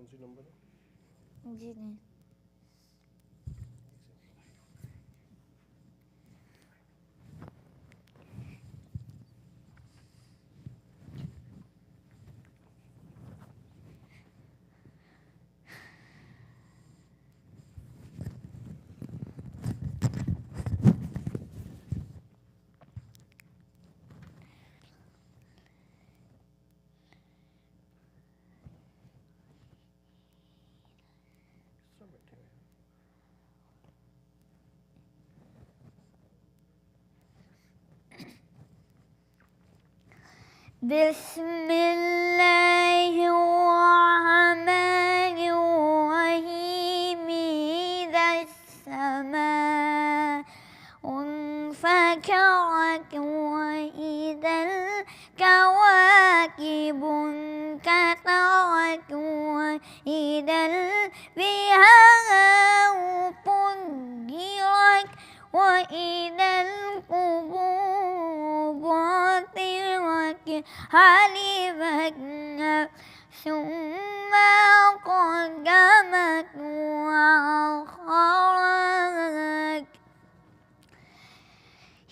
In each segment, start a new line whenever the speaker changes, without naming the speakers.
सी number है?
जी नहीं।
सब बैठे हुए हैं।
बिस्मिल्लाहिर्रहमानिर्रहीम इज़्ज़-समाअ उन्फ़तरत वइज़ल कवाकिबु इंकसरत वइज़ल बिहारु फुज्जिरत वइज़ल क़ुबूरु बु'थिरत هل بدنا ثم قدمت وأخرت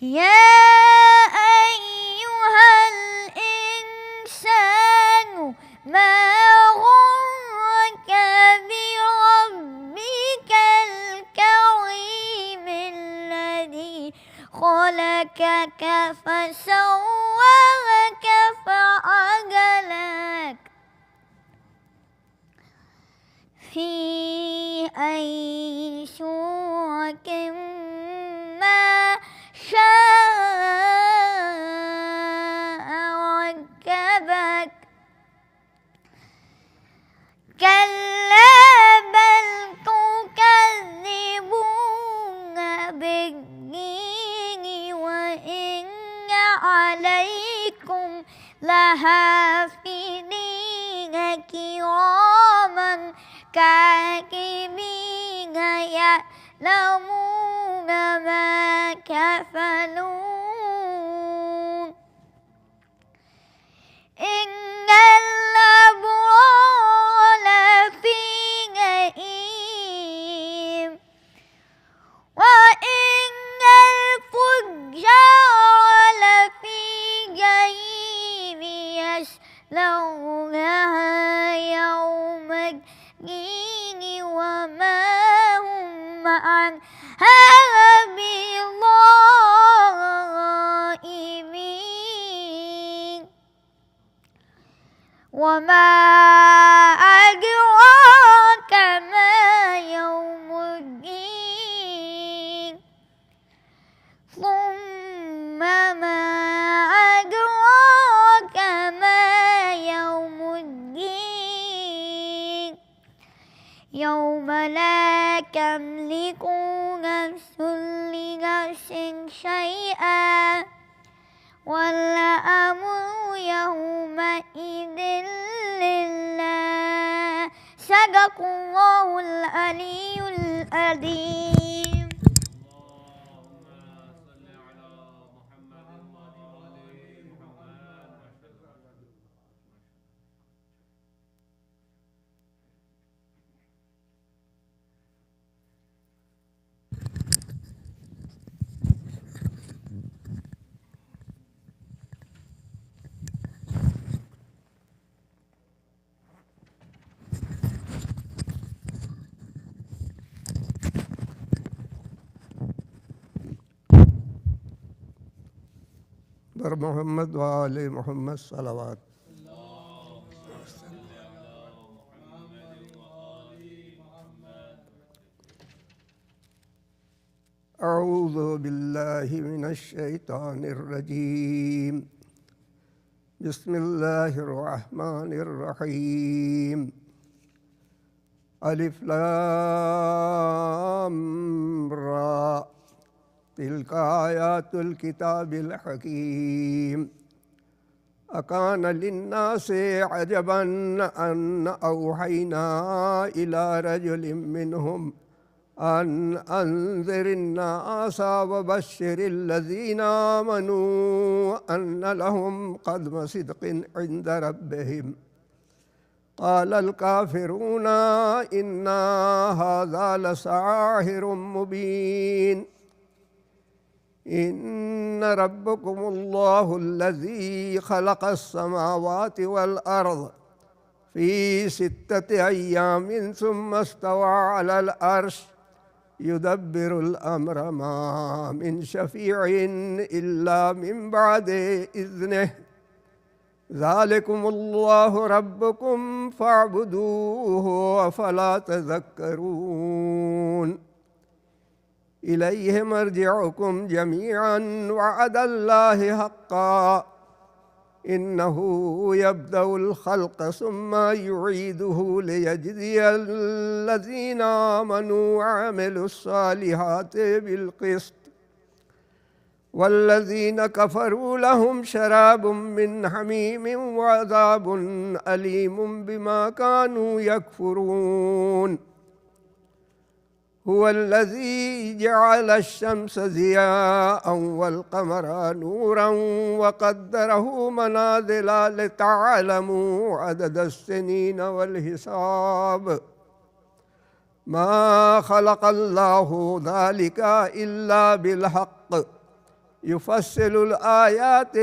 يا أيها الإنسان ما غرك بربك الكريم الذي خلقك فسواك فعدلك في أي صورة ما شاء ركبك كلا بل تكذبون بالدين وإن عليكم لحافظين كراما كاتبين يعلمون ما تفعلون إن الأبرار لفي نعيم وإن الفجار لفي جحيم يصلونها يوم الدين وما هم عنها بغائبين وما أدراك ما يوم الدين ثم ما أدراك ما يوم الدين يوم لا تملك نفس لنفس شيئا والأمر يومئذ لله صدق الله العلي العظيم.
बर मोहम्मद व आले मोहम्मद सलावत। अऊज़ु बिल्लाहि मिनश शैतानिर रजीम बिस्मिल्लाहिर रहमानिर रहीम अलिफ लाम रा तिल्का आयातुल किताबिल हकीम अकान लिन्नासि अजबन अन औहैना इला रजुलिम मिनहुम अन अंज़िरिन्नास वबश्शिरिल्लज़ीना आमनू अन्न लहुम क़दम सिद्क़िन इंद रब्बिहिम قال الكافرون إن هذا لساحر مبين إن ربكم الله الذي خلق السماوات والأرض في 6 أيام ثم استوى على العرش يدبر الأمر ما من شفيع إلا من بعد إذنه ذلكم الله ربكم فاعبدوه أفلا تذكرون إليه مرجعكم جميعا وعد الله حقا إنه يبدأ الخلق ثم يعيده ليجزي الذين آمنوا وعملوا الصالحات بالقسط والذين كفروا لهم شراب من حميم وعذاب أليم بما كانوا يكفرون هو الذي جعل الشمس ضياء والقمر نورا وقدره منازل لتعلموا عدد السنين والحساب ما خلق الله ذلك إلا بالحق يفصل الآيات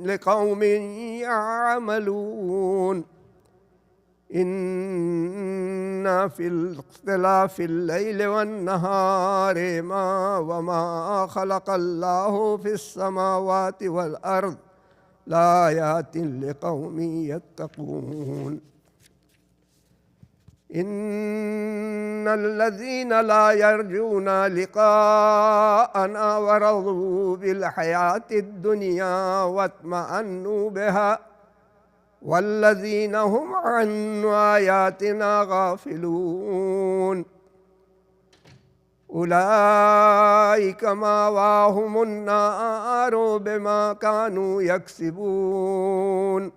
لقوم يعملون إن في اختلاف الليل والنهار وما خلق الله في السماوات والأرض لآيات لقوم يتقون إن الذين لا يرجون لقاءنا ورضوا بالحياة الدنيا واطمأنوا بها والذين هم عن آياتنا غافلون أولئك مأواهم النار بما كانوا يكسبون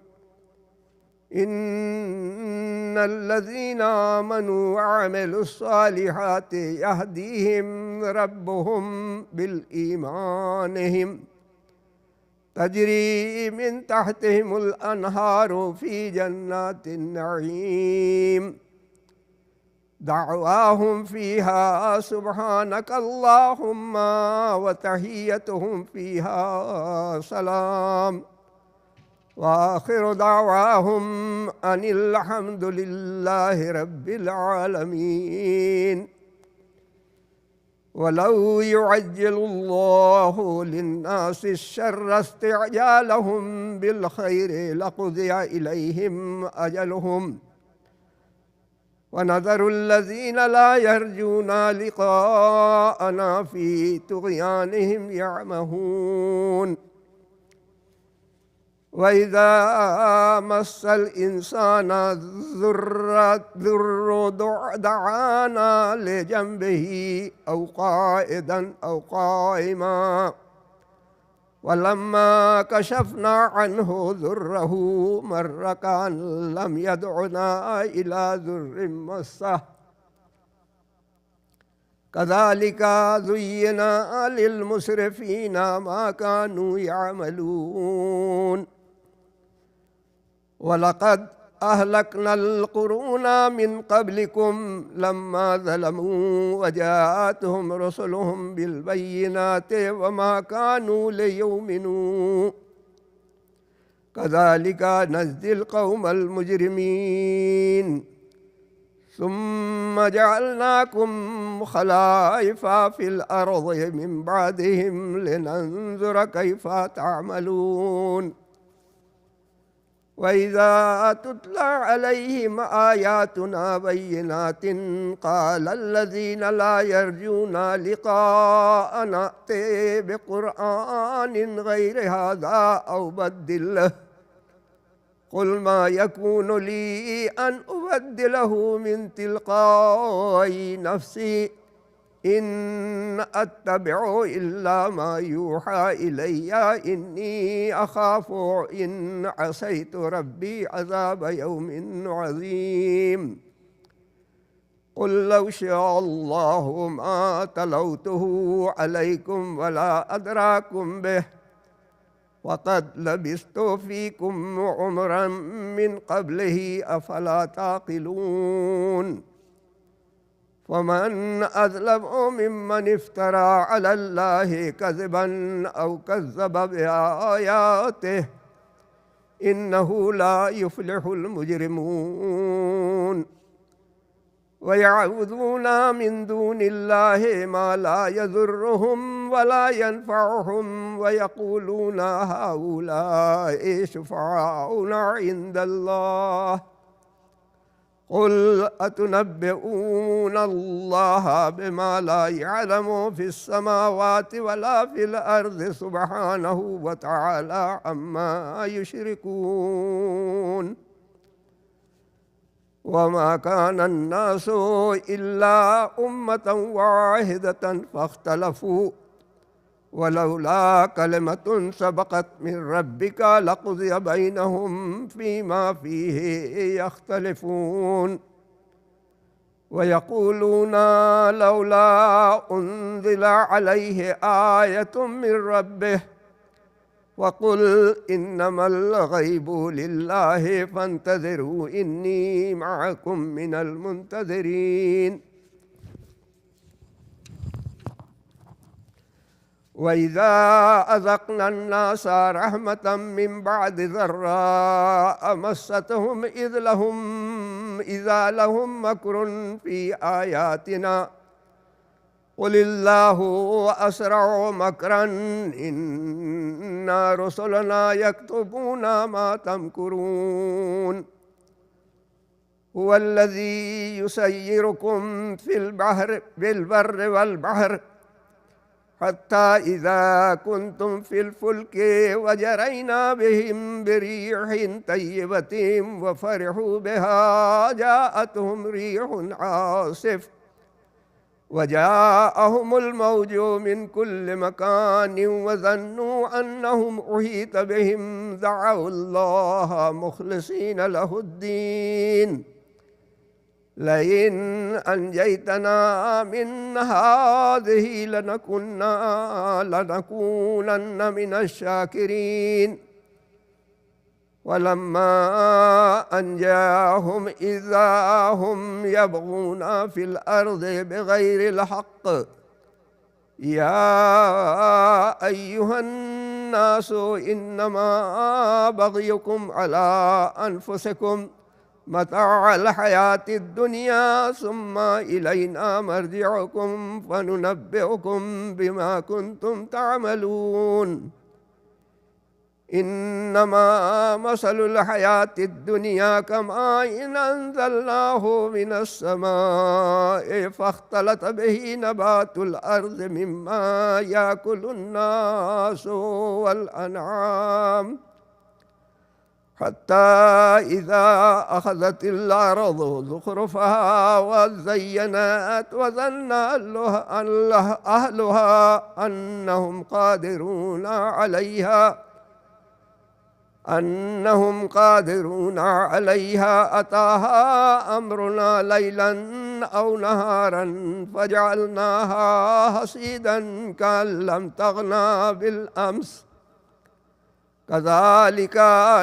إن الذين آمنوا وعملوا الصالحات يهديهم ربهم بالإيمانهم تجري من تحتهم الأنهار في جنات النعيم دعواهم فيها سبحانك اللهم وتحيتهم فيها سلام وآخر دعواهم أن الحمد لله رب العالمين ولو يعجل الله للناس الشر استعجالهم بالخير لقضي إليهم أجلهم ونذر الذين لا يرجون لقاءنا في طغيانهم يعمهون وإذا مس الإنسان ضر دعانا لجنبه أو قائدا أو قائما ولما كشفنا عنه ضره مر كأن لم يدعنا إلى ضر مسه كذلك زين للمسرفين ما كانوا يعملون ولقد أهلكنا القرون من قبلكم لما ظلموا وجاءتهم رسلهم بالبينات وما كانوا ليؤمنوا كذلك نجزي القوم المجرمين ثم جعلناكم خلائف في الأرض من بعدهم لننظر كيف تعملون وإذا تتلى عليهم آياتنا بينات قال الذين لا يرجون لقاءنا ائت بقرآن غير هذا أو بدله قل ما يكون لي أن أبدله من تلقاء نفسي إن أتبع إلا ما يوحى إلي إني أخاف إن عصيت ربي عذاب يوم عظيم قل لو شاء الله ما تلوته عليكم ولا أدراكم به وقد لبثت فيكم عمرا من قبله أفلا تعقلون فمن أظلم ممن افترى على الله كذبا أو كذب بآياته إنه لا يفلح المجرمون ويعبدون من دون الله ما لا يضرهم ولا ينفعهم ويقولون هؤلاء شفعاؤنا عند الله قل أتنبئون الله بما لا يعلم في السماوات ولا في الأرض سبحانه وتعالى عما يشركون وما كان الناس إلا أمة واحدة فاختلفوا ولولا كلمة سبقت من ربك لقضي بينهم فيما فيه يختلفون ويقولون لولا أنزل عليه آية من ربه وقل إنما الغيب لله فانتظروا إني معكم من المنتظرين وإذا أذقنا الناس رحمة من بعد ضراء مستهم إذا لهم مكر في آياتنا قل الله أسرع مكرا إن رسلنا يكتبون ما تمكرون هو الذي يسيركم في البحر بالبر والبحر حتى إذا كنتم في الفلك وجرينا بهم بريح طيبة وفرحوا بها جاءتهم ريح عاصف وجاءهم الموج من كل مكان وظنوا أنهم أحيط بهم دعوا الله مخلصين له الدين لئن أنجيتنا من هذه لنكونن من الشاكرين ولما أنجاهم إذا هم يبغون في الأرض بغير الحق يا أيها الناس إنما بغيكم على أنفسكم متاع الحياة الدنيا ثم إلينا مرجعكم فننبئكم بما كنتم تعملون إنما مثل الحياة الدنيا كماء أنزلناه من السماء فاختلط به نبات الأرض مما يأكل الناس والأنعام حتى إذا أخذت الأرض زخرفها وزينت وظن أهلها أنهم قادرون عليها أتاها أمرنا ليلا أو نهارا فجعلناها حصيدا كأن لم تغن بالأمس كذلك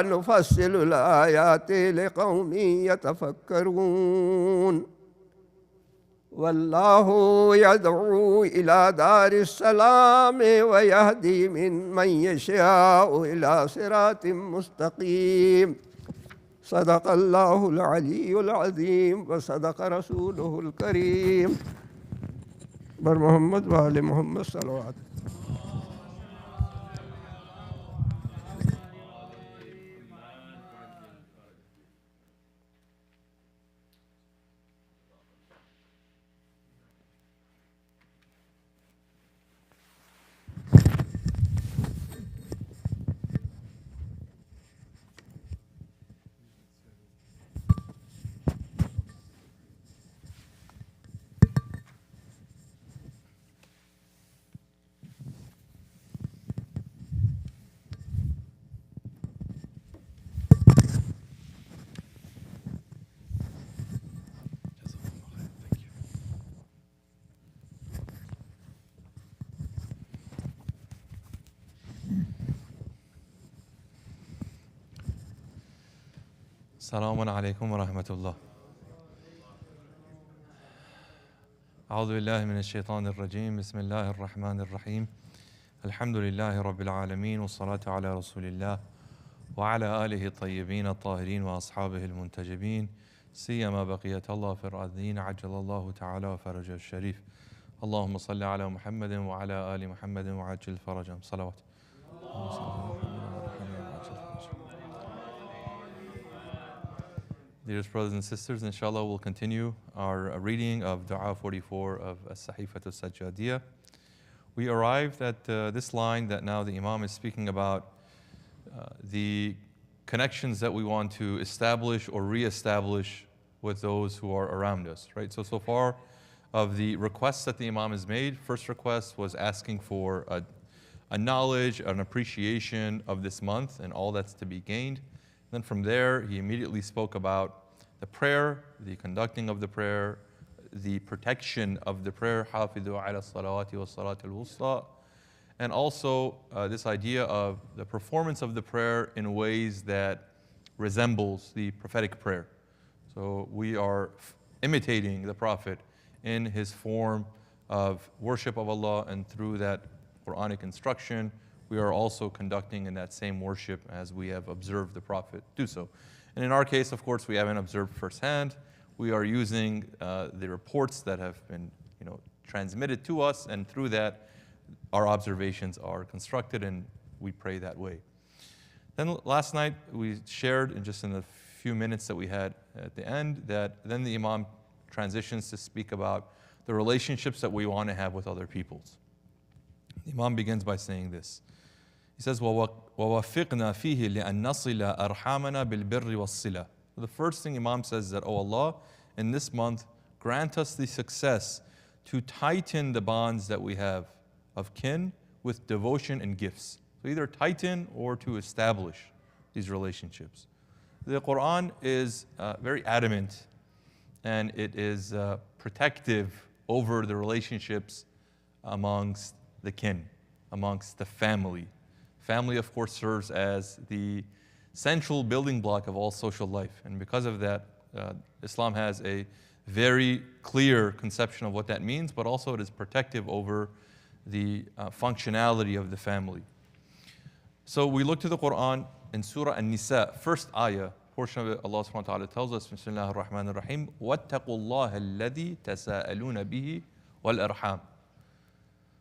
نفصل الآيات لقوم يتفكرون والله يدعو إلى دار السلام ويهدي من يشاء إلى صراط مستقيم صدق الله العلي العظيم وصدق رسوله الكريم بر محمد وآل محمد صلوات
Assalamu alaikum wa rahmatullah. أعوذ بالله من الشيطان الرجيم بسم الله الرحمن الرحيم الحمد لله رب العالمين والصلاة على رسول الله وعلى آله الطيبين الطاهرين وأصحابه المنتجبين سيما بقية الله في الأرضين عجل الله تعالى وفرجه الشريف اللهم صل على محمد وعلى آل محمد وعجل فرجهم صلوات. Dearest brothers and sisters, inshallah we'll continue our reading of Dua 44 of As-Sahifat As-Sajjadiyah. We arrived at this line that now the Imam is speaking about the connections that we want to establish or re-establish with those who are around us, right? So far of the requests that the Imam has made, first request was asking for a knowledge, an appreciation of this month and all that's to be gained. Then from there, he immediately spoke about the prayer, the conducting of the prayer, the protection of the prayer, حافظوا على الصلوات والصلاة الوسطى, and also this idea of the performance of the prayer in ways that resembles the prophetic prayer. So we are imitating the Prophet in his form of worship of Allah, and through that Quranic instruction, we are also conducting in that same worship as we have observed the Prophet do so. And in our case, of course, we haven't observed firsthand. We are using the reports that have been transmitted to us, and through that, our observations are constructed, and we pray that way. Then last night, we shared, in the few minutes that we had at the end, that then the Imam transitions to speak about the relationships that we want to have with other peoples. The Imam begins by saying this. He says, وَوَفِّقْنَا فِيهِ لِأَن نَصِلَ أَرْحَامَنَا بِالْبِرِّ وَالصِّلَةِ. The first thing Imam says is that, oh Allah, in this month, grant us the success to tighten the bonds that we have of kin with devotion and gifts. So either tighten or to establish these relationships. The Quran is very adamant, and it is protective over the relationships amongst the kin, amongst the family. Family, of course, serves as the central building block of all social life. And because of that, Islam has a very clear conception of what that means, but also it is protective over the functionality of the family. So we look to the Quran in Surah An-Nisa, first ayah, portion of it, Allah subhanahu wa ta'ala tells us, Bismillah ar-Rahman ar-Rahim, وَاتَّقُوا اللَّهَ الَّذِي تَسَاءَلُونَ بِهِ وَالْأَرْحَامِ.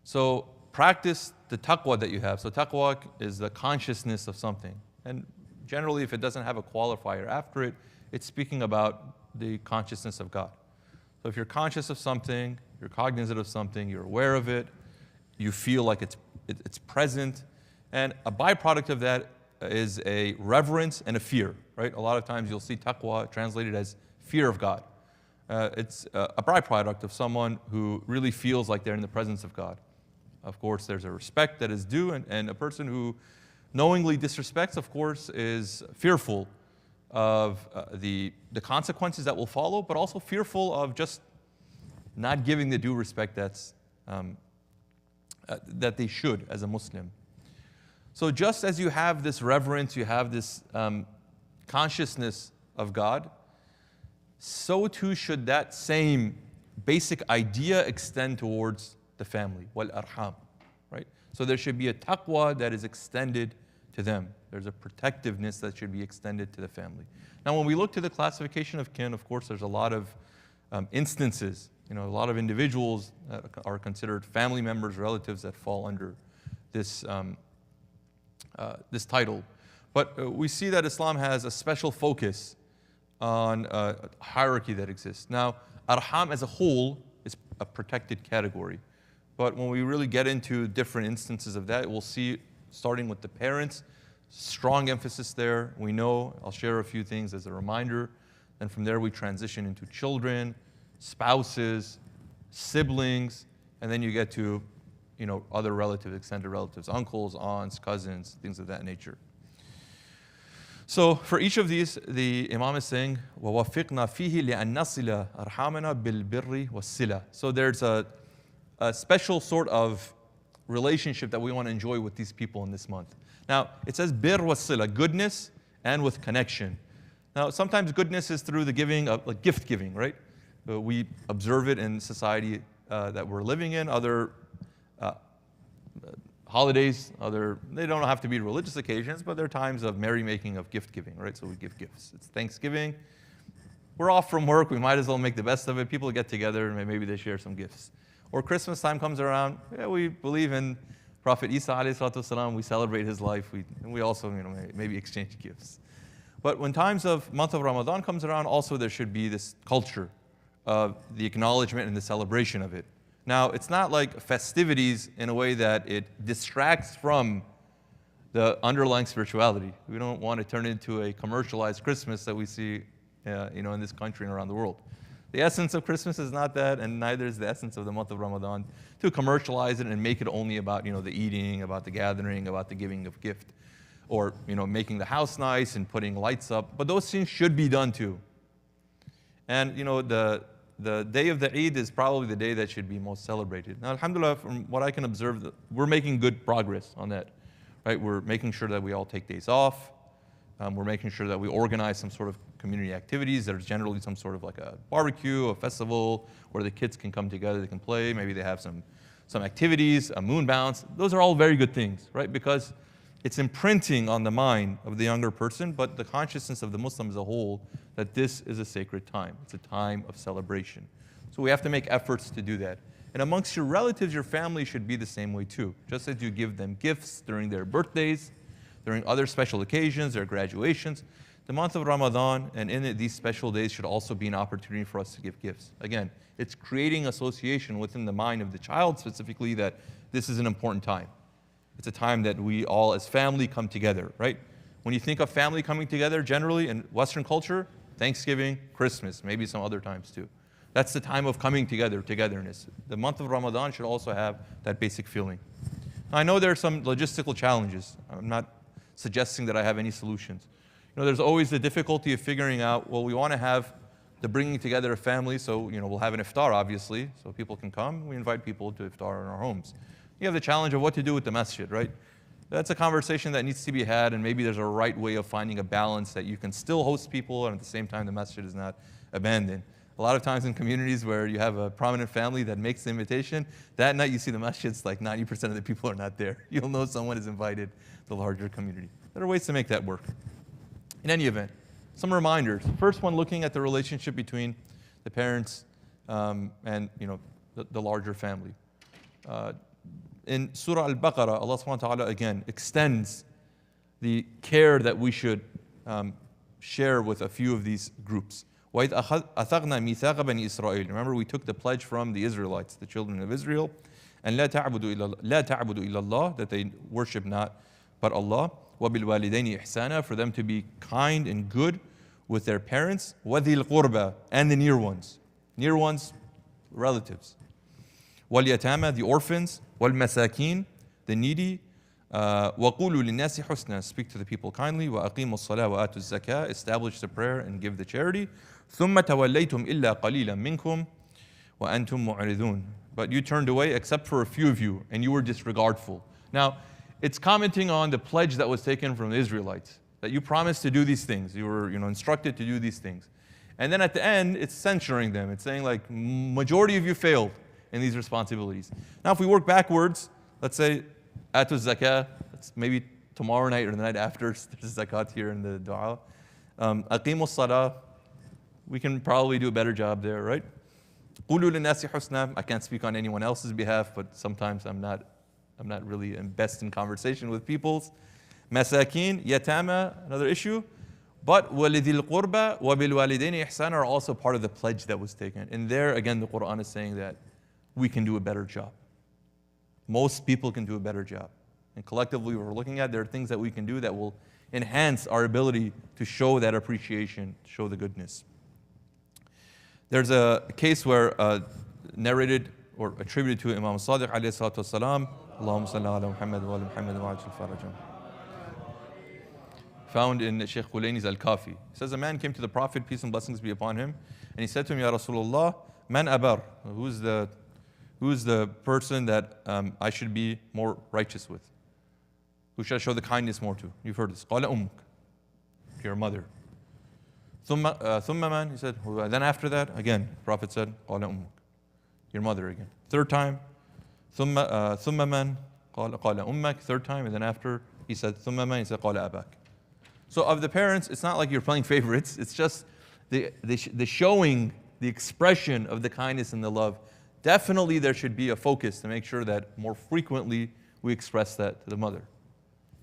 So practice the taqwa that you have. So taqwa is the consciousness of something. And generally, if it doesn't have a qualifier after it, it's speaking about the consciousness of God. So if you're conscious of something, you're cognizant of something, you're aware of it, you feel like it's present, and a byproduct of that is a reverence and a fear, right? A lot of times you'll see taqwa translated as fear of God. It's a byproduct of someone who really feels like they're in the presence of God. Of course, there's a respect that is due, and a person who knowingly disrespects, of course, is fearful of the consequences that will follow, but also fearful of just not giving the due respect that they should as a Muslim. So just as you have this reverence, you have this consciousness of God, so too should that same basic idea extend towards the family, wal arham, right? So there should be a taqwa that is extended to them. There's a protectiveness that should be extended to the family. Now, when we look to the classification of kin, of course, there's a lot of instances, a lot of individuals that are considered family members, relatives that fall under this this title. But we see that Islam has a special focus on a hierarchy that exists. Now, arham as a whole is a protected category. But when we really get into different instances of that, we'll see, starting with the parents, strong emphasis there. We know, I'll share a few things as a reminder. Then from there we transition into children, spouses, siblings, and then you get to other relatives, extended relatives, uncles, aunts, cousins, things of that nature. So for each of these, the Imam is saying, وَوَفِّقْنَا فِيهِ لِأَن نَصِلَ أَرْحَامَنَا بِالْبِرِّ وَالصِّلَةِ. So there's a special sort of relationship that we want to enjoy with these people in this month. Now, it says bir was sila, goodness and with connection. Now, sometimes goodness is through the giving of, like gift giving, right? We observe it in society that we're living in. Other holidays, they don't have to be religious occasions, but they're times of merrymaking, of gift giving, right? So we give gifts. It's Thanksgiving. We're off from work. We might as well make the best of it. People get together and maybe they share some gifts. Or Christmas time comes around. Yeah, we believe in Prophet Isa alayhi salatu wasalam. We celebrate his life. And we also, maybe exchange gifts. But when times of month of Ramadan comes around, also there should be this culture of the acknowledgement and the celebration of it. Now, it's not like festivities in a way that it distracts from the underlying spirituality. We don't want to turn it into a commercialized Christmas that we see, in this country and around the world. The essence of Christmas is not that, and neither is the essence of the month of Ramadan, to commercialize it and make it only about, the eating, about the gathering, about the giving of gift, or, making the house nice and putting lights up. But those things should be done too. And, the day of the Eid is probably the day that should be most celebrated. Now, alhamdulillah, from what I can observe, we're making good progress on that, right? We're making sure that we all take days off. We're making sure that we organize some sort of community activities. There's generally some sort of like a barbecue, a festival, where the kids can come together, they can play. Maybe they have some activities, a moon bounce. Those are all very good things, right? Because it's imprinting on the mind of the younger person, but the consciousness of the Muslim as a whole, that this is a sacred time. It's a time of celebration. So we have to make efforts to do that. And amongst your relatives, your family should be the same way too. Just as you give them gifts during their birthdays, during other special occasions, their graduations, the month of Ramadan and in it, these special days should also be an opportunity for us to give gifts. Again, it's creating association within the mind of the child specifically that this is an important time. It's a time that we all as family come together, right? When you think of family coming together, generally in Western culture, Thanksgiving, Christmas, maybe some other times too. That's the time of coming together, togetherness. The month of Ramadan should also have that basic feeling. Now, I know there are some logistical challenges. I'm not suggesting that I have any solutions. There's always the difficulty of figuring out, well, we want to have the bringing together of families, so, we'll have an iftar, obviously, so people can come. We invite people to iftar in our homes. You have the challenge of what to do with the masjid, right? That's a conversation that needs to be had, and maybe there's a right way of finding a balance that you can still host people, and at the same time, the masjid is not abandoned. A lot of times in communities where you have a prominent family that makes the invitation, that night you see the masjids, like 90% of the people are not there. You'll know someone is invited, the larger community. There are ways to make that work. In any event, some reminders. First one, looking at the relationship between the parents and the larger family. In Surah Al-Baqarah, Allah subhanahu wa ta'ala again extends the care that we should share with a few of these groups. وَإِذْ أَخَذْنَا مِيثَاقَ بَنِي إِسْرَائِيلَ. Remember, we took the pledge from the Israelites, the children of Israel, and لَا تَعْبُدُوا إِلَّا اللَّهِ, that they worship not but Allah. وَبِالْوَالِدَيْنِ إِحْسَانًا, for them to be kind and good with their parents. وَذِي الْقُرْبَى, and the near ones. Near ones, relatives. وَالْيَتَامَى, the orphans. وَالْمَسَاكِينَ, the needy. وَقُولُوا لِلنَّاسِ حُسْنًا, speak to the people kindly. وَأَقِيمُوا الصَّلَاةَ وَآتُوا الزَّكَاةَ, establish the prayer and give the charity. ثُمَّ تَوَلَّيْتُمْ إِلَّا قَلِيلًا مِنْكُمْ وَأَنْتُمْ مُعْرِضُونَ, but you turned away except for a few of you, and you were disregardful. Now, it's commenting on the pledge that was taken from the Israelites, that you promised to do these things. You were instructed to do these things. And then at the end, it's censuring them. It's saying like, majority of you failed in these responsibilities. Now, if we work backwards, let's say, Atu Zakah, maybe tomorrow night or the night after, there's zakat here in the dua. Aqimu Salah, we can probably do a better job there, right? Qulu linnasi husna, I can't speak on anyone else's behalf, but sometimes I'm not really best in conversation with people's. Masakin, yatama, another issue. But walidil qurba wa bil walidaini ihsan are also part of the pledge that was taken. And there, again, the Quran is saying that we can do a better job. Most people can do a better job. And collectively, we're looking at, there are things that we can do that will enhance our ability to show that appreciation, show the goodness. There's a case where narrated or attributed to Imam Sadiq alayhi salatu wasalam, Allahumma salli ala Muhammad wa ala Muhammad wa ajil farajam, found in Shaykh Qulayni's Al-Kafi. He says, a man came to the Prophet, peace and blessings be upon him, and he said to him, Ya Rasulullah, man abar, who's the person that I should be more righteous with? Who should I show the kindness more to? You've heard this. Qala ummuk, your mother. ثُمَّ مَنْ? He said, then after that, again, Prophet said, قَالَ أُمُّكَ. Your mother again. Third time, ثُمَّ مَنْ? قَالَ أُمَّكَ. Third time, and then after, he said, ثُمَّ مَنْ? He said, قَالَ أَبَاكَ. So of the parents, it's not like you're playing favorites. It's just the showing, the expression of the kindness and the love. Definitely there should be a focus to make sure that more frequently we express that to the mother.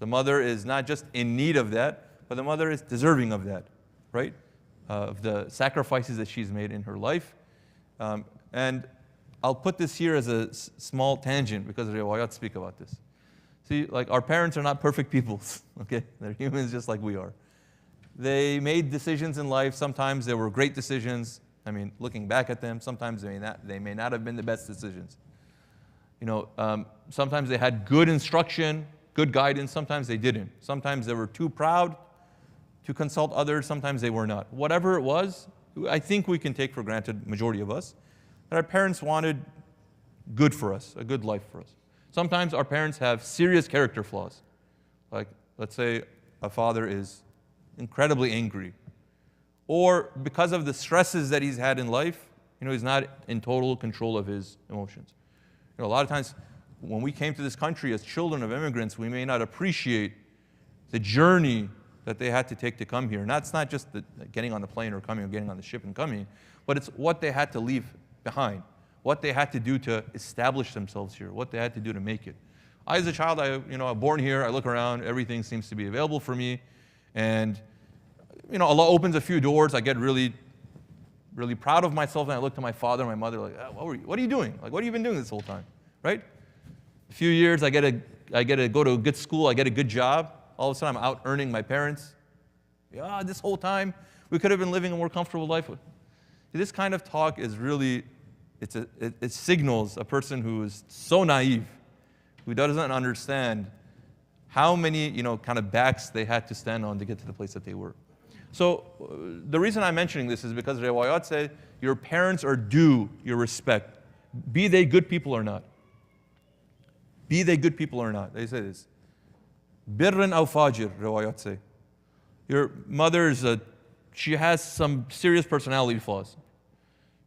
The mother is not just in need of that, but the mother is deserving of that, right? Of the sacrifices that she's made in her life. And I'll put this here as a small tangent because the riwayat speak about this. See, like our parents are not perfect people, okay? They're humans just like we are. They made decisions in life. Sometimes they were great decisions. I mean, looking back at them, sometimes they may not have been the best decisions. You know, sometimes they had good instruction, good guidance. Sometimes they didn't. Sometimes they were too proud to consult others. Sometimes they were not. Whatever it was, I think we can take for granted, majority of us, that our parents wanted good for us, a good life for us. Sometimes our parents have serious character flaws. Like, let's say a father is incredibly angry. Or because of the stresses that he's had in life, you know, he's not in total control of his emotions. You know, a lot of times when we came to this country as children of immigrants, we may not appreciate the journey that they had to take to come here. And that's not just the getting on the plane or coming or getting on the ship and coming, but it's what they had to leave behind, what they had to do to establish themselves here, what they had to do to make it. I, as a child, I'm born here, I look around, everything seems to be available for me, and you know, Allah opens a few doors, I get really, really proud of myself, and I look to my father and my mother like, what are you doing? Like, what have you been doing this whole time, right? A few years, I get to go to a good school, I get a good job, all of a sudden I'm out earning my parents. Yeah, this whole time, we could have been living a more comfortable life. This kind of talk is really, it signals a person who is so naive, who doesn't understand how many, you know, kind of backs they had to stand on to get to the place that they were. So the reason I'm mentioning this is because riwayat said your parents are due your respect, be they good people or not. Be they good people or not. They say this. Birran aw fajir, riwayat say. Your mother she has some serious personality flaws.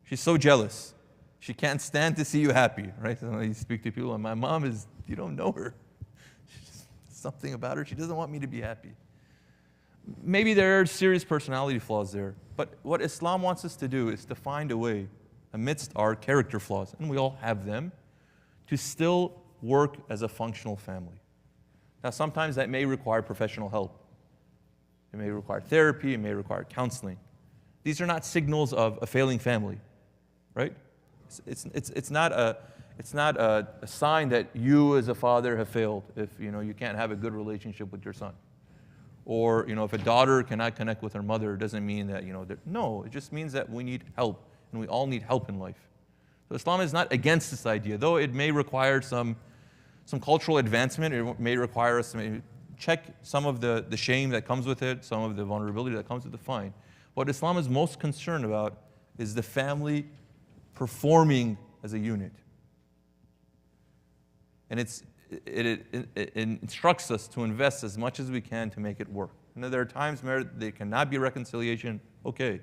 She's so jealous. She can't stand to see you happy, right? So you speak to people, and my mom is, you don't know her. She's something about her, she doesn't want me to be happy. Maybe there are serious personality flaws there, but what Islam wants us to do is to find a way, amidst our character flaws, and we all have them, to still work as a functional family. Now, sometimes that may require professional help. It may require therapy, it may require counseling. These are not signals of a failing family, right? It's not a sign that you as a father have failed if you can't have a good relationship with your son. Or if a daughter cannot connect with her mother, it doesn't mean that no, it just means that we need help, and we all need help in life. So Islam is not against this idea, though it may require some cultural advancement. It may require us to check some of the shame that comes with it, some of the vulnerability that comes with it, fine. What Islam is most concerned about is the family performing as a unit. And it instructs us to invest as much as we can to make it work. There are times where there cannot be reconciliation, okay.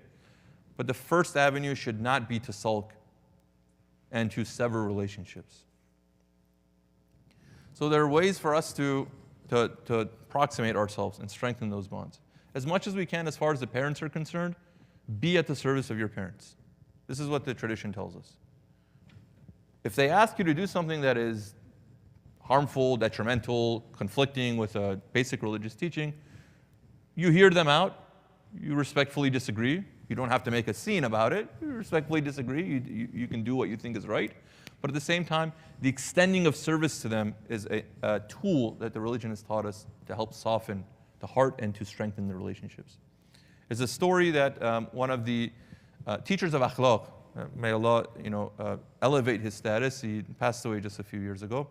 But the first avenue should not be to sulk and to sever relationships. So there are ways for us to approximate ourselves and strengthen those bonds. As much as we can, as far as the parents are concerned, be at the service of your parents. This is what the tradition tells us. If they ask you to do something that is harmful, detrimental, conflicting with a basic religious teaching, you hear them out, you respectfully disagree. You don't have to make a scene about it. You respectfully disagree. You can do what you think is right. But at the same time, the extending of service to them is a tool that the religion has taught us to help soften the heart and to strengthen the relationships. It's a story that one of the teachers of akhlaq, may Allah elevate his status, he passed away just a few years ago,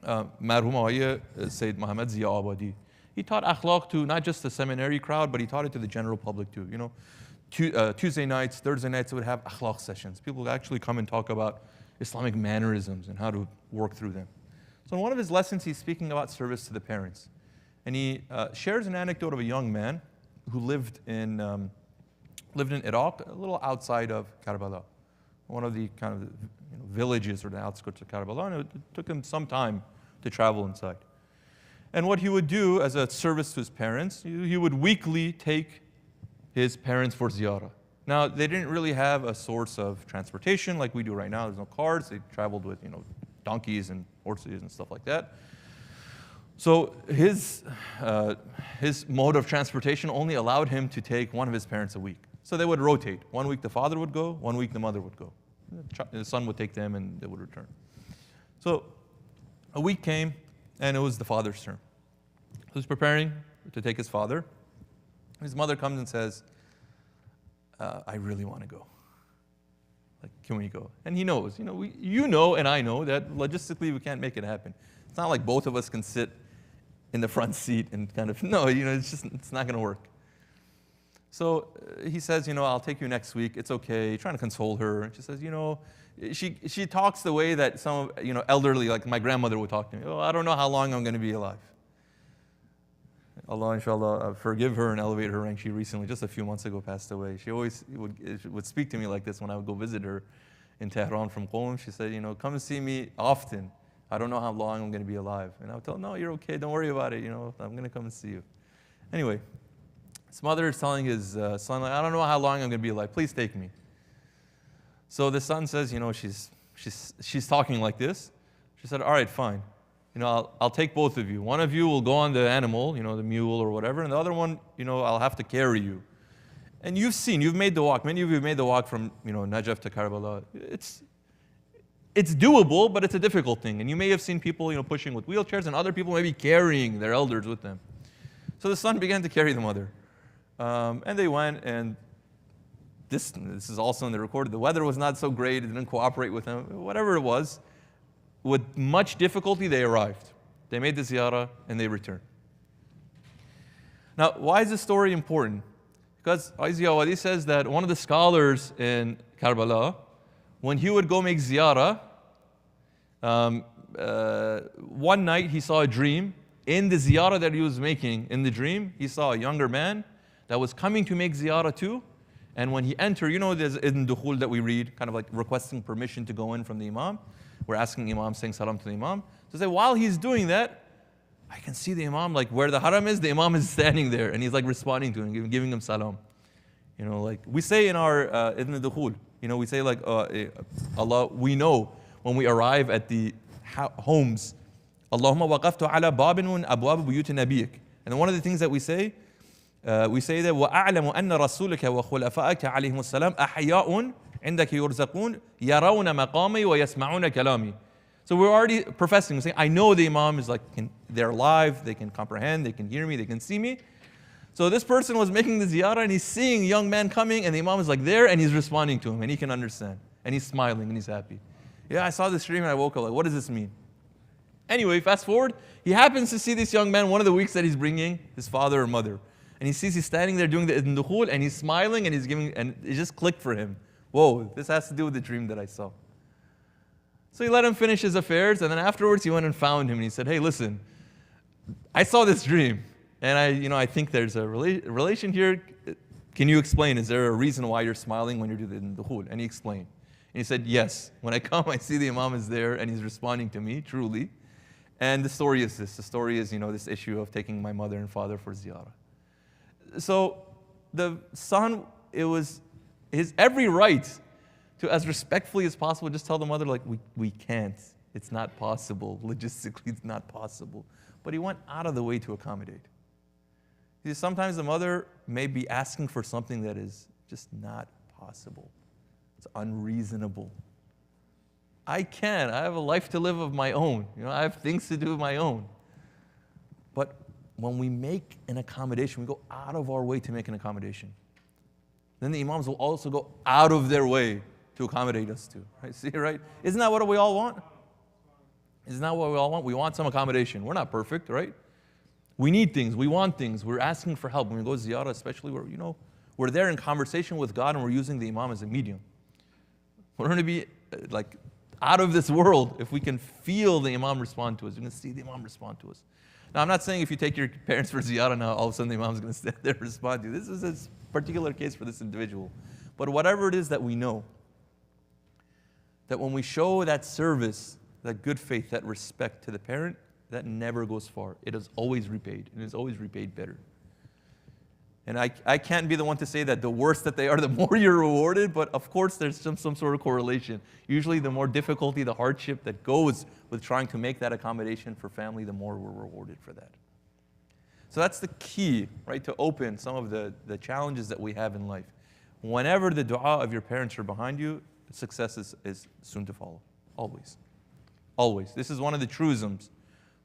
Marhum Sayyid Muhammad Zia Abadi. He taught akhlaq to not just the seminary crowd, but he taught it to the general public too. Tuesday nights, Thursday nights, would have akhlaq sessions. People would actually come and talk about Islamic mannerisms and how to work through them. So in one of his lessons, he's speaking about service to the parents. And he shares an anecdote of a young man who lived in Iraq, a little outside of Karbala, one of the kind of villages or the outskirts of Karbala, and it took him some time to travel inside. And what he would do as a service to his parents, he would weekly take his parents for ziyarah. Now, they didn't really have a source of transportation like we do right now. There's no cars. They traveled with, donkeys and horses and stuff like that. So his mode of transportation only allowed him to take one of his parents a week. So they would rotate. 1 week the father would go, 1 week the mother would go. The son would take them and they would return. So a week came and it was the father's turn. He was preparing to take his father. His mother comes and says, I really want to go. Like, can we go? And he knows, and I know that logistically we can't make it happen. It's not like both of us can sit in the front seat and kind of, it's not going to work. So he says, I'll take you next week. It's okay. Trying to console her. She says, she talks the way that some, elderly, like my grandmother would talk to me. Oh, I don't know how long I'm going to be alive. Allah, inshallah, forgive her and elevate her rank. She recently, just a few months ago, passed away. She always would speak to me like this when I would go visit her in Tehran from Qayem. She said, come and see me often. I don't know how long I'm going to be alive. And I would tell her, no, you're okay. Don't worry about it. I'm going to come and see you. Anyway, his mother is telling his son, I don't know how long I'm going to be alive. Please take me. So the son says, she's talking like this. She said, all right, fine. I'll take both of you. One of you will go on the animal, the mule or whatever, and the other one, I'll have to carry you. And you've made the walk. Many of you have made the walk from, Najaf to Karbala. It's doable, but it's a difficult thing. And you may have seen people, pushing with wheelchairs, and other people maybe carrying their elders with them. So the son began to carry the mother. And they went, and this is also in the recorded. The weather was not so great. It didn't cooperate with them. Whatever it was, with much difficulty, they arrived. They made the ziyarah, and they returned. Now, why is this story important? Because Aizi Awadi says that one of the scholars in Karbala, when he would go make ziyarah, one night he saw a dream. In the ziyarah that he was making, in the dream, he saw a younger man that was coming to make ziyarah too. And when he entered, there's Ibn Dukhul that we read, kind of like requesting permission to go in from the Imam. We're asking Imam, saying salam to the Imam. So say, while he's doing that, I can see the Imam, like where the haram is, the Imam is standing there, and he's like responding to him, giving him salam. Like we say in our Ibn Dukhul, we say like, Allah, we know when we arrive at the homes, Allahumma waqaftu ala babin min abwab buyut nabiyik. And then one of the things that we say that وَأَعْلَمُ أَنَّ رَسُولِكَ وَخُلَفَاءَكَ عَلَيْهِمُ السَّلَامُ أَحْيَاءٌ عِنْدَكَ يُرْزَقُونَ يَرَوْنَ مَقَامِي وَيَسْمَعُونَ كَلَامِي. So we're already professing, we're saying, I know the Imam is like, they're alive, they can comprehend, they can hear me, they can see me. So this person was making the ziyarah and he's seeing a young man coming and the Imam is like there and he's responding to him and he can understand. And he's smiling and he's happy. Yeah, I saw this dream and I woke up like, what does this mean? Anyway, fast forward, he happens to see this young man one of the weeks that he's bringing his father or mother. And he sees he's standing there doing the Ibn Dukhul and he's smiling and he's giving, and it just clicked for him. Whoa, this has to do with the dream that I saw. So he let him finish his affairs, and then afterwards he went and found him and he said, hey, listen, I saw this dream, and I think there's a relation here. Can you explain? Is there a reason why you're smiling when you're doing the dukhul? And he explained. And he said, yes, when I come, I see the Imam is there and he's responding to me, truly. And the story is this. The story is, this issue of taking my mother and father for ziyarah. So the son, it was his every right to, as respectfully as possible, just tell the mother, like, we can't. It's not possible. Logistically, it's not possible. But he went out of the way to accommodate. Because sometimes the mother may be asking for something that is just not possible. It's unreasonable. I have a life to live of my own. I have things to do of my own. But when we make an accommodation, we go out of our way to make an accommodation. Then the Imams will also go out of their way to accommodate us too. Right? See, right? Isn't that what we all want? Isn't that what we all want? We want some accommodation. We're not perfect, right? We need things. We want things. We're asking for help. When we go ziyarah, especially where, we're there in conversation with God and we're using the Imam as a medium. We're going to be like out of this world if we can feel the Imam respond to us. We can see the Imam respond to us. Now, I'm not saying if you take your parents for ziyarah now, all of a sudden the imam is going to stand there and respond to you. This is a particular case for this individual. But whatever it is that we know, that when we show that service, that good faith, that respect to the parent, that never goes far. It is always repaid, and it is always repaid better. And I can't be the one to say that the worse that they are, the more you're rewarded, but of course there's some sort of correlation. Usually the more difficulty, the hardship that goes with trying to make that accommodation for family, the more we're rewarded for that. So that's the key, right, to open some of the challenges that we have in life. Whenever the dua of your parents are behind you, success is soon to follow, always. Always. This is one of the truisms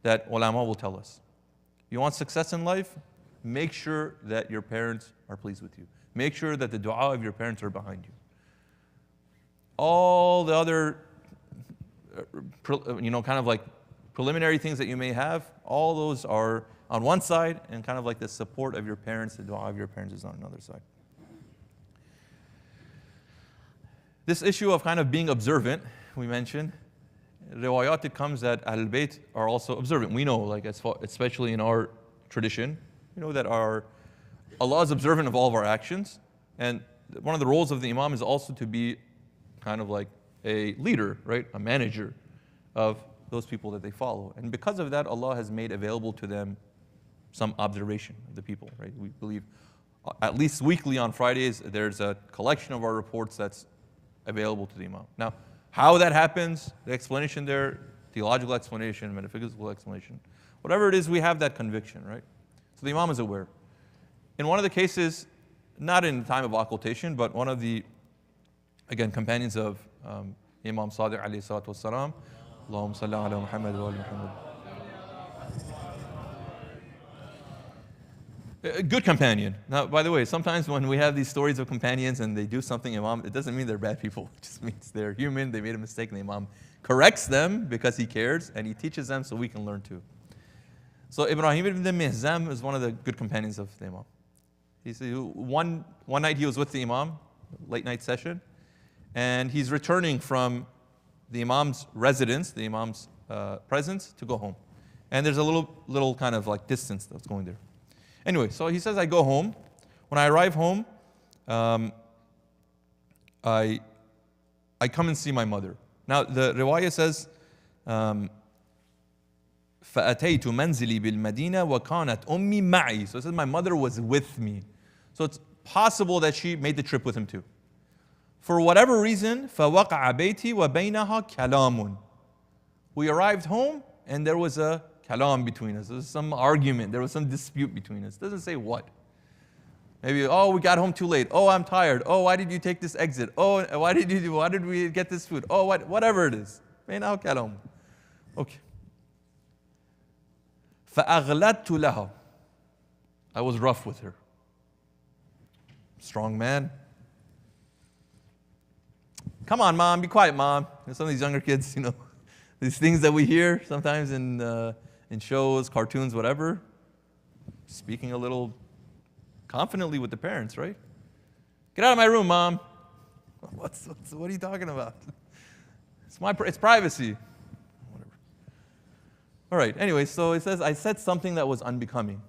that ulama will tell us. You want success in life? Make sure that your parents are pleased with you. Make sure that the dua of your parents are behind you. All the other, kind of like preliminary things that you may have, all those are on one side, and kind of like the support of your parents, the dua of your parents is on another side. This issue of kind of being observant, we mentioned, riwayat, it comes that Ahlul Bayt are also observant. We know, like especially in our tradition, that Allah is observant of all of our actions. And one of the roles of the imam is also to be kind of like a leader, right? A manager of those people that they follow. And because of that, Allah has made available to them some observation of the people, right? We believe at least weekly on Fridays, there's a collection of our reports that's available to the imam. Now, how that happens, the explanation there, theological explanation, metaphysical explanation, whatever it is, we have that conviction, right? So the imam is aware. In one of the cases, not in the time of occultation, but one of the, again, companions of Imam Sadiq alayhi salatu wassalam, Allahumma salli ala Muhammad wa ala Muhammad. A good companion. Now, by the way, sometimes when we have these stories of companions and they do something, Imam, it doesn't mean they're bad people. It just means they're human, they made a mistake, and the Imam corrects them because he cares, and he teaches them so we can learn too. So Ibrahim ibn Mihzam is one of the good companions of the Imam. He said one night he was with the Imam, late night session, and he's returning from the Imam's residence, the Imam's presence, to go home. And there's a little kind of like distance that's going there. Anyway, so he says, I go home. When I arrive home, I come and see my mother. Now the riwayah says, فَأَتَيْتُ مَنْزِلِي بِالْمَدِينَةِ وَكَانَتْ أُمِّي مَعِي. So it says my mother was with me. So it's possible that she made the trip with him too. For whatever reason, فَوَقَعَ بَيْتِي وَبَيْنَهَا كَلَامٌ. We arrived home and there was a kalam between us. There was some argument. There was some dispute between us. It doesn't say what. Maybe, oh, we got home too late. Oh, I'm tired. Oh, why did you take this exit? Oh, why did we get this food? Oh, whatever it is. بَيْنَهَا كَلَامٌ. Okay. فَأَغْلَدْتُ لَهَا. I was rough with her. Strong man. Come on, mom, be quiet, mom. Some of these younger kids, these things that we hear sometimes in shows, cartoons, whatever, speaking a little confidently with the parents, right? Get out of my room, mom. What are you talking about? It's privacy. Whatever. All right, anyway, so it says, I said something that was unbecoming,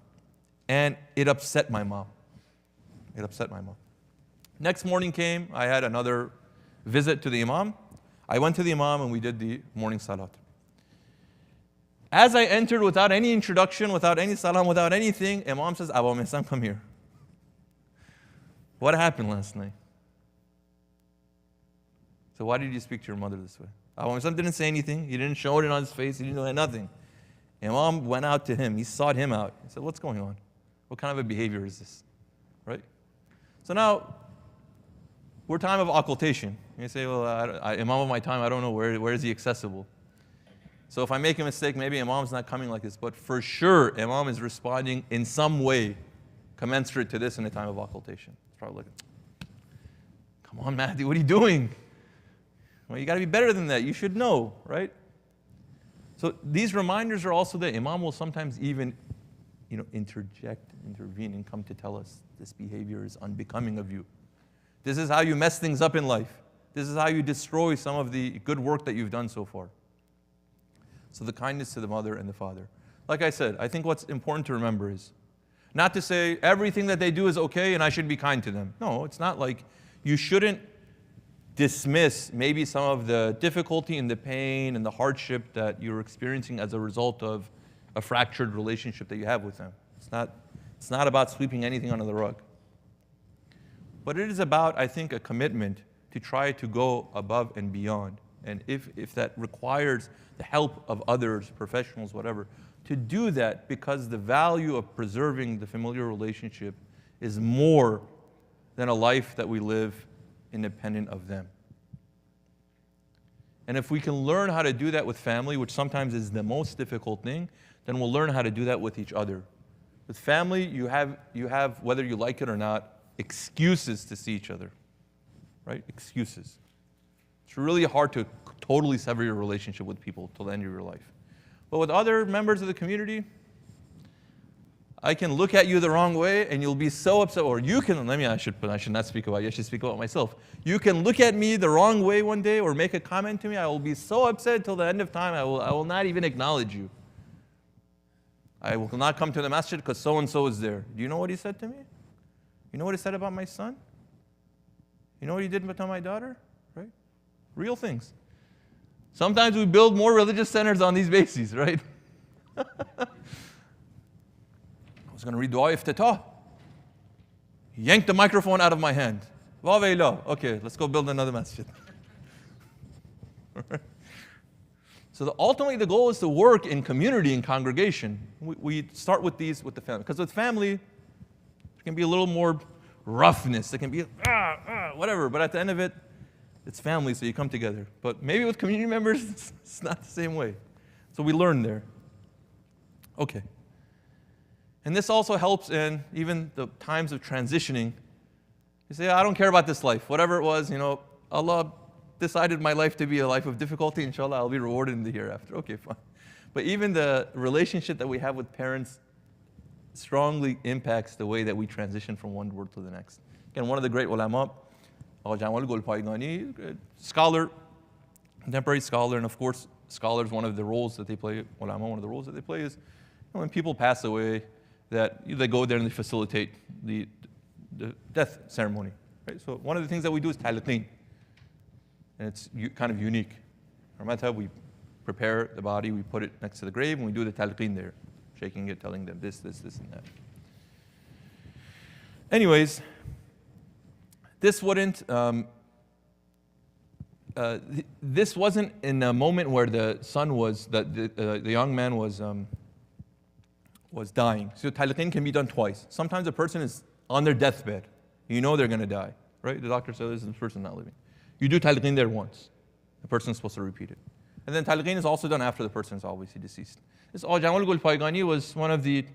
and it upset my mom. It upset my mom. Next morning came, I had another visit to the imam. I went to the imam and we did the morning salat. As I entered without any introduction, without any salam, without anything, imam says, Abu Mihsan, come here. What happened last night? So why did you speak to your mother this way? Abu Mihsan didn't say anything. He didn't show it on his face. He didn't do nothing. Imam went out to him. He sought him out. He said, what's going on? What kind of a behavior is this? Right? So now, we're time of occultation. You say, well, Imam of my time, I don't know, where is he accessible? So if I make a mistake, maybe Imam's not coming like this, but for sure, Imam is responding in some way commensurate to this in a time of occultation. It's probably like, come on, Mahdi, what are you doing? Well, you got to be better than that. You should know, right? So these reminders are also there. Imam will sometimes even, interject, intervene, and come to tell us this behavior is unbecoming of you. This is how you mess things up in life. This is how you destroy some of the good work that you've done so far. So the kindness to the mother and the father. Like I said, I think what's important to remember is not to say everything that they do is okay and I should be kind to them. No, it's not like you shouldn't dismiss maybe some of the difficulty and the pain and the hardship that you're experiencing as a result of a fractured relationship that you have with them. It's not about sweeping anything under the rug. But it is about, I think, a commitment to try to go above and beyond. And if that requires the help of others, professionals, whatever, to do that because the value of preserving the familiar relationship is more than a life that we live independent of them. And if we can learn how to do that with family, which sometimes is the most difficult thing, then we'll learn how to do that with each other. With family, you have, whether you like it or not, excuses to see each other, right? Excuses. It's really hard to totally sever your relationship with people till the end of your life. But with other members of the community, I can look at you the wrong way and you'll be so upset, or you can, I should not speak about you, I should speak about myself. You can look at me the wrong way one day or make a comment to me, I will be so upset till the end of time, I will not even acknowledge you. I will not come to the masjid because so-and-so is there. Do you know what he said to me? You know what he said about my son? You know what he did to my daughter? Right? Real things. Sometimes we build more religious centers on these bases, right? I was going to read Dua Iftitah. He yanked the microphone out of my hand. Okay, let's go build another masjid. So ultimately the goal is to work in community and congregation. We start with the family. Because with family, there can be a little more roughness. There can be whatever. But at the end of it, it's family, so you come together. But maybe with community members, it's not the same way. So we learn there. Okay. And this also helps in even the times of transitioning. You say, I don't care about this life. Whatever it was, Allah decided my life to be a life of difficulty. Inshallah, I'll be rewarded in the hereafter. Okay, fine. But even the relationship that we have with parents strongly impacts the way that we transition from one world to the next. Again, one of the great ulama, scholar, contemporary scholar, and of course, scholars, one of the roles that they play, ulama, one of the roles that they play is, when people pass away, that they go there and they facilitate the death ceremony. Right? So one of the things that we do is talqeen. And it's kind of unique. Our madhab, we prepare the body, we put it next to the grave, and we do the talqeen there, shaking it, telling them this, and that. Anyways, this wasn't in a moment where the son was, the young man was dying. So talqeen can be done twice. Sometimes a person is on their deathbed. You know they're going to die, right? The doctor says this person's not living. You do talqeen there once. The person's supposed to repeat it. And then talqeen is also done after the person is obviously deceased. This Jamal Gul Paigani was one of the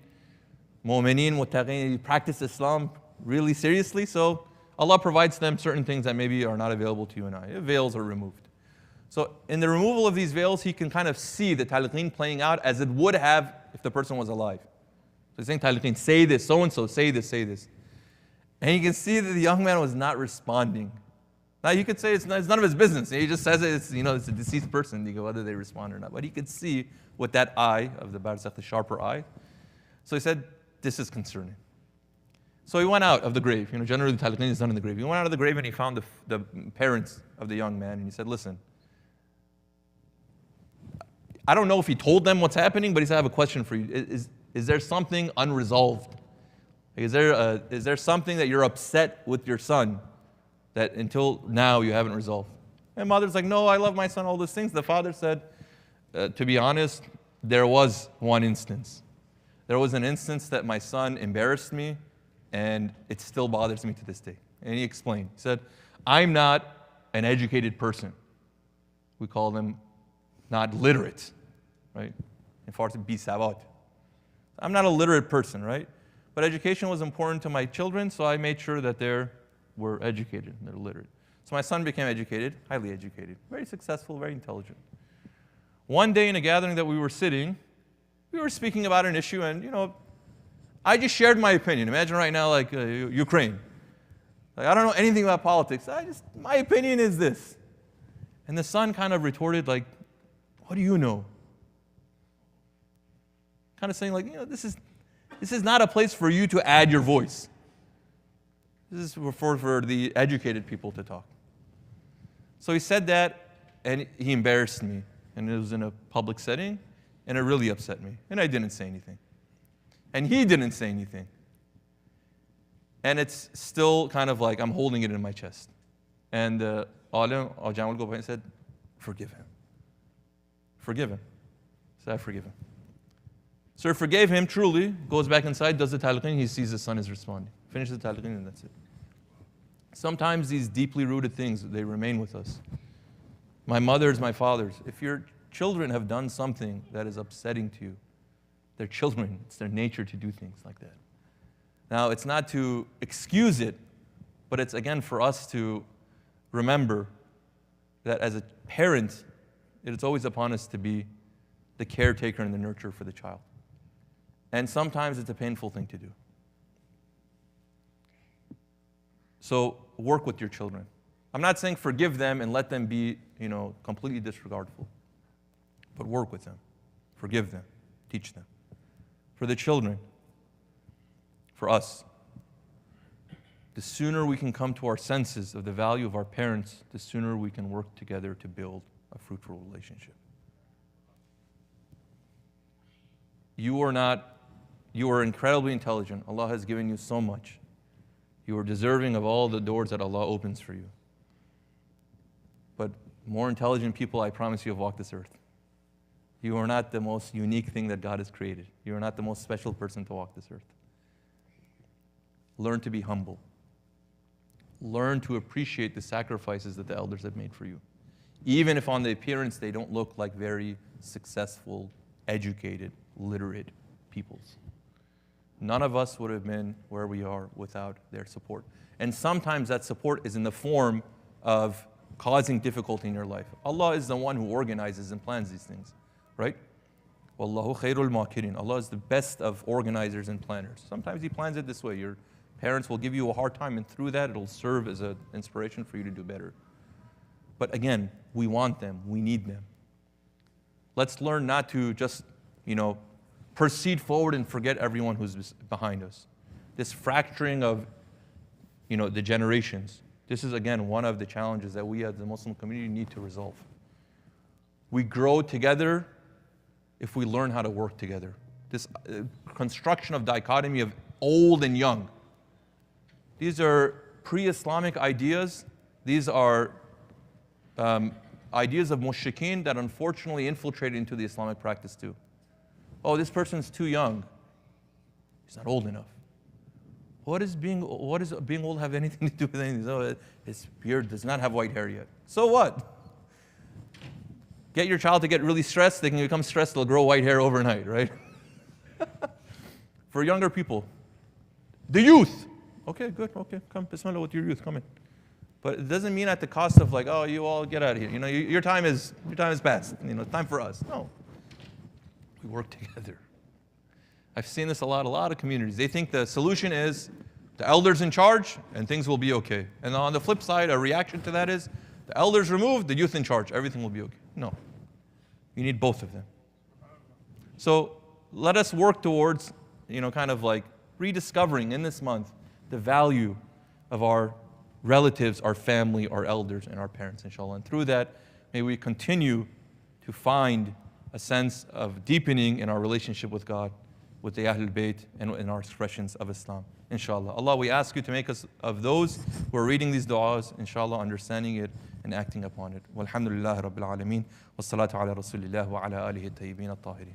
mu'mineen, muttaqeen. He practiced Islam really seriously, so Allah provides them certain things that maybe are not available to you and I. Veils are removed. So in the removal of these veils, he can kind of see the talqeen playing out as it would have if the person was alive. So he's saying talqeen, say this, so-and-so, say this. And you can see that the young man was not responding. Now you could say it's none of his business. He just says it's a deceased person, whether they respond or not. But he could see with that eye of the barzakh, the sharper eye. So he said, this is concerning. So he went out of the grave. Generally the talqeen is done in the grave. He went out of the grave and he found the parents of the young man and he said, listen, I don't know if he told them what's happening, but he said, I have a question for you. Is there something unresolved? Is there something that you're upset with your son that until now you haven't resolved? And mother's like, no, I love my son, all those things. The father said, to be honest, there was one instance. There was an instance that my son embarrassed me, and it still bothers me to this day. And he explained. He said, I'm not an educated person. We call them not literate, right? In Farsi, bi savad. I'm not a literate person, right? But education was important to my children, so I made sure that they were educated, they're literate. So my son became educated, highly educated, very successful, very intelligent. One day in a gathering that we were sitting, we were speaking about an issue, and I just shared my opinion. Imagine right now, like Ukraine. Like, I don't know anything about politics. My opinion is this. And the son kind of retorted, like, what do you know? Kind of saying like, this is not a place for you to add your voice. This is for the educated people to talk. So he said that, and he embarrassed me. And it was in a public setting, and it really upset me. And I didn't say anything. And he didn't say anything. And it's still kind of like I'm holding it in my chest. And Alim or Jamal go by and said, forgive him. Forgive him. So I forgive him. So he forgave him truly, goes back inside, does the talqeen, he sees his son is responding. Finishes the talqeen and that's it. Sometimes these deeply rooted things, they remain with us. My mother's, my father's. If your children have done something that is upsetting to you, they're children, it's their nature to do things like that. Now, it's not to excuse it, but it's again for us to remember that as a parent, it's always upon us to be the caretaker and the nurturer for the child. And sometimes it's a painful thing to do. So work with your children. I'm not saying forgive them and let them be, completely disregardful. But work with them. Forgive them. Teach them. For the children, for us, the sooner we can come to our senses of the value of our parents, the sooner we can work together to build a fruitful relationship. You are incredibly intelligent. Allah has given you so much. You are deserving of all the doors that Allah opens for you. But more intelligent people, I promise you, have walked this earth. You are not the most unique thing that God has created. You are not the most special person to walk this earth. Learn to be humble. Learn to appreciate the sacrifices that the elders have made for you. Even if on the appearance they don't look like very successful, educated, literate peoples. None of us would have been where we are without their support. And sometimes that support is in the form of causing difficulty in your life. Allah is the one who organizes and plans these things, right? Wallahu khairul makirin. Allah is the best of organizers and planners. Sometimes He plans it this way. Your parents will give you a hard time, and through that, it'll serve as an inspiration for you to do better. But again, we want them. We need them. Let's learn not to just, proceed forward and forget everyone who's behind us. This fracturing of, the generations. This is, again, one of the challenges that we as the Muslim community need to resolve. We grow together if we learn how to work together. This construction of dichotomy of old and young. These are pre-Islamic ideas. These are ideas of mushrikeen that unfortunately infiltrated into the Islamic practice too. Oh, this person's too young. He's not old enough. What does being old have anything to do with anything? Oh, his beard does not have white hair yet. So what? Get your child to get really stressed. They can become stressed. They'll grow white hair overnight, right? For younger people, the youth. Okay, good. Okay, come, Bismillah with your youth. Come in. But it doesn't mean at the cost of like, oh, you all get out of here. Your time is past. It's time for us. No. We work together. I've seen this a lot of communities. They think the solution is the elders in charge and things will be okay. And on the flip side, a reaction to that is the elders removed, the youth in charge, everything will be okay. No. You need both of them. So let us work towards, kind of like rediscovering in this month the value of our relatives, our family, our elders, and our parents, inshallah. And through that, may we continue to find a sense of deepening in our relationship with God, with the Ahlul Bayt, and in our expressions of Islam, inshallah. Allah, we ask you to make us of those who are reading these du'as, inshallah, understanding it and acting upon it. Walhamdulillah Rabbil Alameen. Wassalatu ala Rasulillah wa ala alihi at-tayyibin at-tahirin.